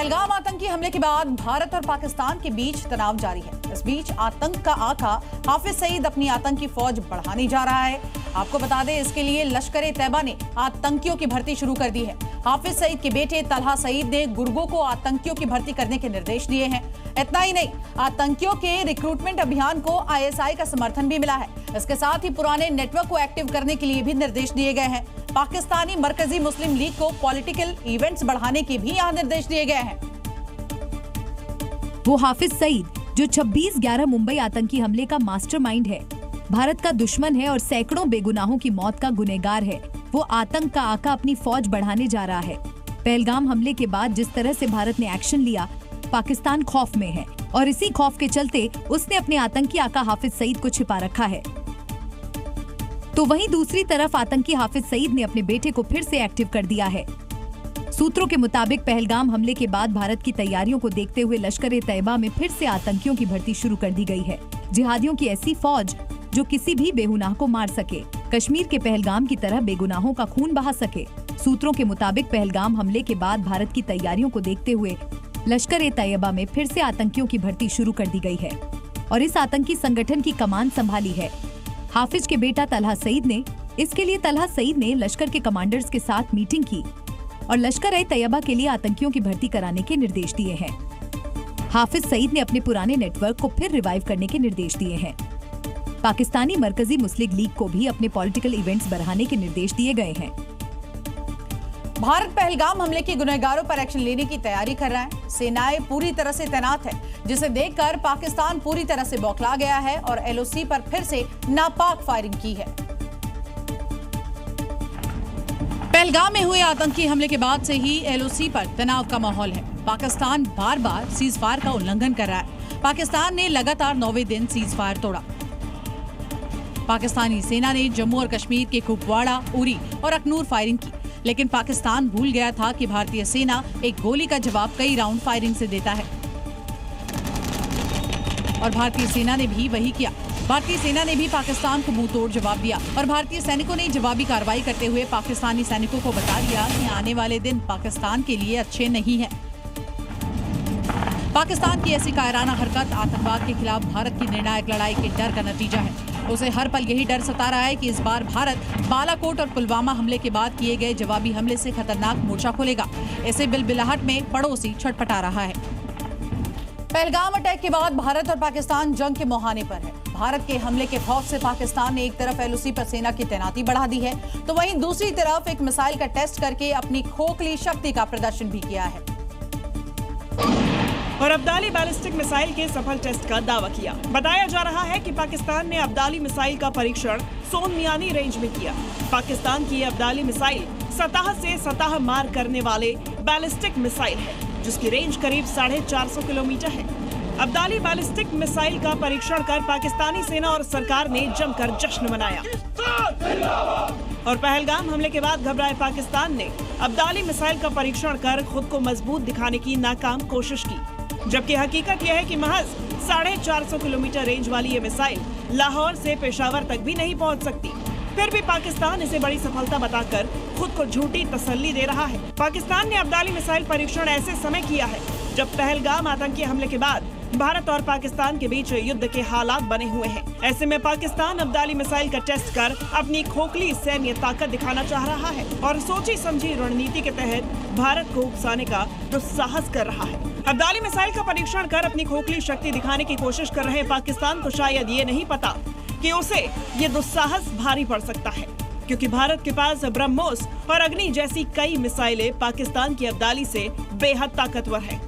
पहलगाम आतंकी हमले के बाद भारत और पाकिस्तान के बीच तनाव जारी है। इस बीच आतंक का आका हाफिज सईद अपनी आतंकी फौज बढ़ाने जा रहा है। आपको बता दें, इसके लिए लश्कर-ए-तैयबा ने आतंकियों की भर्ती शुरू कर दी है। हाफिज सईद के बेटे तलहा सईद ने गुर्गों को आतंकियों की भर्ती करने के निर्देश दिए हैं। इतना ही नहीं, आतंकियों के रिक्रूटमेंट अभियान को ISI का समर्थन भी मिला है। इसके साथ ही पुराने नेटवर्क को एक्टिव करने के लिए भी निर्देश दिए गए हैं। पाकिस्तानी मरकजी मुस्लिम लीग को पॉलिटिकल इवेंट्स बढ़ाने के भी यहाँ निर्देश दिए गए हैं। वो हाफिज सईद जो 26/11 मुंबई आतंकी हमले का मास्टरमाइंड है, भारत का दुश्मन है और सैकड़ों बेगुनाहों की मौत का गुनहगार है, वो आतंक का आका अपनी फौज बढ़ाने जा रहा है। पहलगाम हमले के बाद जिस तरह से भारत ने एक्शन लिया, पाकिस्तान खौफ में है और इसी खौफ के चलते उसने अपने आतंकी आका हाफिज सईद को छिपा रखा है। तो वहीं दूसरी तरफ आतंकी हाफिज सईद ने अपने बेटे को फिर से एक्टिव कर दिया है। सूत्रों के मुताबिक पहलगाम हमले के बाद भारत की तैयारियों को देखते हुए लश्कर-ए-तैयबा में फिर से आतंकियों की भर्ती शुरू कर दी गई है। जिहादियों की ऐसी फौज जो किसी भी बेगुनाह को मार सके, कश्मीर के पहलगाम की तरह बेगुनाहों का खून बहा सके। सूत्रों के मुताबिक पहलगाम हमले के बाद भारत की तैयारियों को देखते हुए लश्कर-ए-तैयबा में फिर से आतंकियों की भर्ती शुरू कर दी गई है और इस आतंकी संगठन की कमान संभाली है हाफिज के बेटा तलहा सईद ने। इसके लिए तलहा सईद ने लश्कर के कमांडर्स के साथ मीटिंग की और लश्कर-ए-तैयबा के लिए आतंकियों की भर्ती कराने के निर्देश दिए हैं। हाफिज सईद ने अपने पुराने नेटवर्क को फिर रिवाइव करने के निर्देश दिए हैं। पाकिस्तानी मरकजी मुस्लिम लीग को भी अपने पॉलिटिकल इवेंट्स बढ़ाने के निर्देश दिए गए हैं। भारत पहलगाम हमले के गुनहगारों पर एक्शन लेने की तैयारी कर रहा है। सेनाएं पूरी तरह से तैनात है, जिसे देखकर पाकिस्तान पूरी तरह से बौखला गया है और LOC पर फिर से नापाक फायरिंग की है। पहलगाम में हुए आतंकी हमले के बाद से ही LOC पर तनाव का माहौल है। पाकिस्तान बार बार सीज फायर का उल्लंघन कर रहा है। पाकिस्तान ने लगातार 9वें दिन सीज फायर तोड़ा। पाकिस्तानी सेना ने जम्मू और कश्मीर के कुपवाड़ा, उरी और अखनूर फायरिंग की, लेकिन पाकिस्तान भूल गया था कि भारतीय सेना एक गोली का जवाब कई राउंड फायरिंग से देता है और भारतीय सेना ने भी वही किया। भारतीय सेना ने भी पाकिस्तान को मुंहतोड़ जवाब दिया और भारतीय सैनिकों ने जवाबी कार्रवाई करते हुए पाकिस्तानी सैनिकों को बता दिया कि आने वाले दिन पाकिस्तान के लिए अच्छे नहीं हैं। पाकिस्तान की ऐसी कायराना हरकत आतंकवाद के खिलाफ भारत की निर्णायक लड़ाई के डर का नतीजा है। उसे हर पल यही डर सता रहा है कि इस बार भारत बालाकोट और पुलवामा हमले के बाद किए गए जवाबी हमले से खतरनाक मोर्चा खोलेगा। ऐसे बिलबिलाहट में पड़ोसी छटपटा रहा है। पहलगाम अटैक के बाद भारत और पाकिस्तान जंग के मुहाने पर है। भारत के हमले के खौफ से पाकिस्तान ने एक तरफ LOC पर सेना की तैनाती बढ़ा दी है, तो वहीं दूसरी तरफ एक मिसाइल का टेस्ट करके अपनी खोखली शक्ति का प्रदर्शन भी किया है और अब्दाली बैलिस्टिक मिसाइल के सफल टेस्ट का दावा किया। बताया जा रहा है कि पाकिस्तान ने अब्दाली मिसाइल का परीक्षण सोन मियानी रेंज में किया। पाकिस्तान की अब्दाली मिसाइल सतह से सतह मार करने वाले बैलिस्टिक मिसाइल है, जिसकी रेंज करीब 450 किलोमीटर है। अब्दाली बैलिस्टिक मिसाइल का परीक्षण कर पाकिस्तानी सेना और सरकार ने जमकर जश्न मनाया और पहलगाम हमले के बाद घबराए पाकिस्तान ने अब्दाली मिसाइल का परीक्षण कर खुद को मजबूत दिखाने की नाकाम कोशिश की, जबकि हकीकत यह है कि महज 450 किलोमीटर रेंज वाली ये मिसाइल लाहौर से पेशावर तक भी नहीं पहुंच सकती। फिर भी पाकिस्तान इसे बड़ी सफलता बताकर खुद को झूठी तसल्ली दे रहा है। पाकिस्तान ने अब्दाली मिसाइल परीक्षण ऐसे समय किया है जब पहलगाम आतंकी हमले के बाद भारत और पाकिस्तान के बीच युद्ध के हालात बने हुए हैं। ऐसे में पाकिस्तान अब्दाली मिसाइल का टेस्ट कर अपनी खोखली सैन्य ताकत दिखाना चाह रहा है और सोची समझी रणनीति के तहत भारत को उकसाने का दुस्साहस कर रहा है। अब्दाली मिसाइल का परीक्षण कर अपनी खोखली शक्ति दिखाने की कोशिश कर रहे पाकिस्तान को शायद ये नहीं पता कि उसे ये दुस्साहस भारी पड़ सकता है, क्योंकि भारत के पास ब्रह्मोस और अग्नि जैसी कई मिसाइलें पाकिस्तान की अब्दाली से बेहद ताकतवर है।